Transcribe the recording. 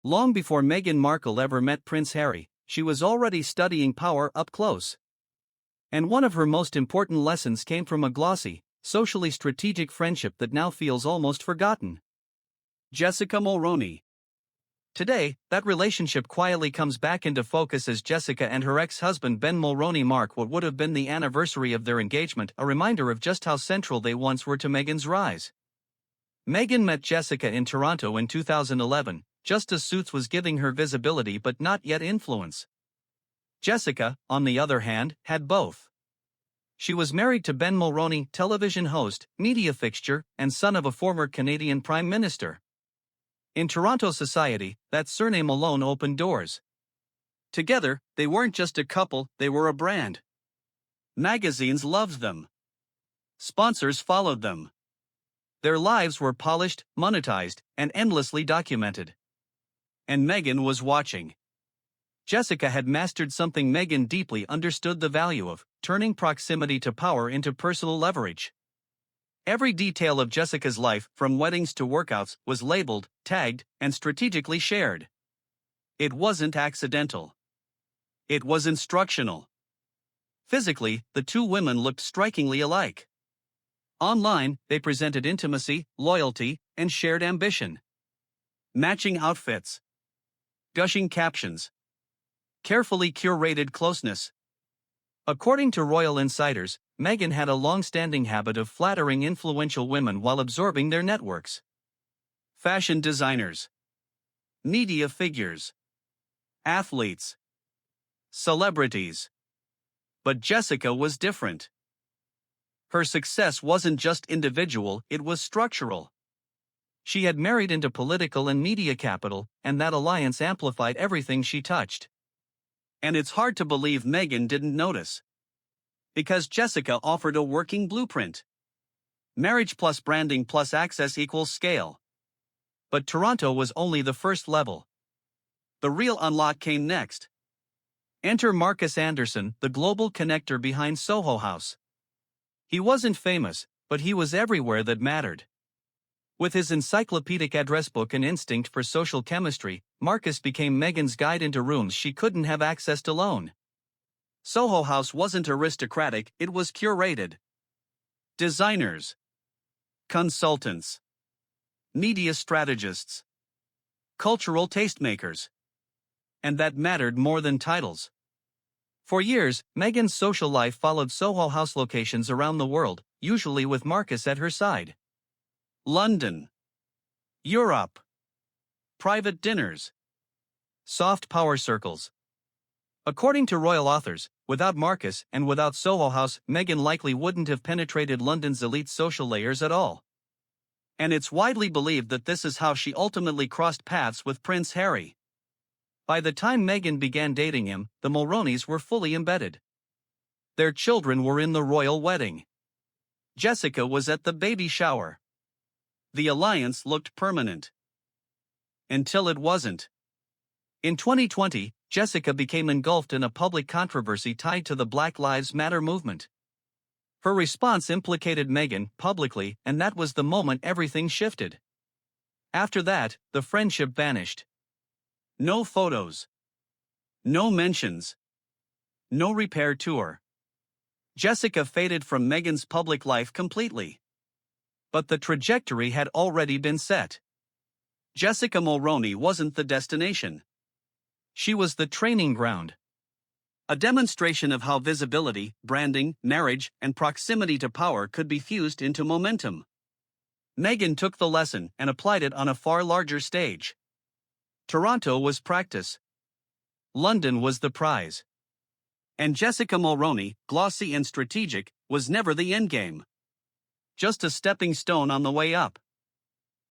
Long before Meghan Markle ever met Prince Harry, she was already studying power up close. And one of her most important lessons came from a glossy, socially strategic friendship that now feels almost forgotten. Jessica Mulroney. Today, that relationship quietly comes back into focus as Jessica and her ex-husband Ben Mulroney mark what would have been the anniversary of their engagement, a reminder of just how central they once were to Meghan's rise. Meghan met Jessica in Toronto in 2011, just as Suits was giving her visibility but not yet influence. Jessica, on the other hand, had both. She was married to Ben Mulroney, television host, media fixture, and son of a former Canadian Prime Minister. In Toronto society, that surname alone opened doors. Together, they weren't just a couple, they were a brand. Magazines loved them. Sponsors followed them. Their lives were polished, monetized, and endlessly documented. And Meghan was watching. Jessica had mastered something Meghan deeply understood the value of: turning proximity to power into personal leverage. Every detail of Jessica's life, from weddings to workouts, was labeled, tagged, and strategically shared. It wasn't accidental. It was instructional. Physically, the two women looked strikingly alike. Online, they presented intimacy, loyalty, and shared ambition. Matching outfits. Gushing captions. Carefully curated closeness. According to royal insiders, Meghan had a long-standing habit of flattering influential women while absorbing their networks. Fashion designers. Media figures. Athletes. Celebrities. But Jessica was different. Her success wasn't just individual, it was structural. She had married into political and media capital, and that alliance amplified everything she touched. And it's hard to believe Meghan didn't notice. Because Jessica offered a working blueprint. Marriage plus branding plus access equals scale. But Toronto was only the first level. The real unlock came next. Enter Markus, the global connector behind Soho House. He wasn't famous, but he was everywhere that mattered. With his encyclopedic address book and instinct for social chemistry, Markus became Meghan's guide into rooms she couldn't have accessed alone. Soho House wasn't aristocratic, it was curated. Designers. Consultants. Media strategists. Cultural tastemakers. And that mattered more than titles. For years, Meghan's social life followed Soho House locations around the world, usually with Markus at her side. London. Europe. Private dinners. Soft power circles. According to royal authors, without Markus and without Soho House, Meghan likely wouldn't have penetrated London's elite social layers at all. And it's widely believed that this is how she ultimately crossed paths with Prince Harry. By the time Meghan began dating him, the Mulroneys were fully embedded. Their children were in the royal wedding. Jessica was at the baby shower. The alliance looked permanent. Until it wasn't. In 2020, Jessica became engulfed in a public controversy tied to the Black Lives Matter movement. Her response implicated Meghan publicly, and that was the moment everything shifted. After that, the friendship vanished. No photos. No mentions. No repair tour. Jessica faded from Meghan's public life completely. But the trajectory had already been set. Jessica Mulroney wasn't the destination. She was the training ground. A demonstration of how visibility, branding, marriage, and proximity to power could be fused into momentum. Meghan took the lesson and applied it on a far larger stage. Toronto was practice. London was the prize. And Jessica Mulroney, glossy and strategic, was never the endgame. Just a stepping stone on the way up.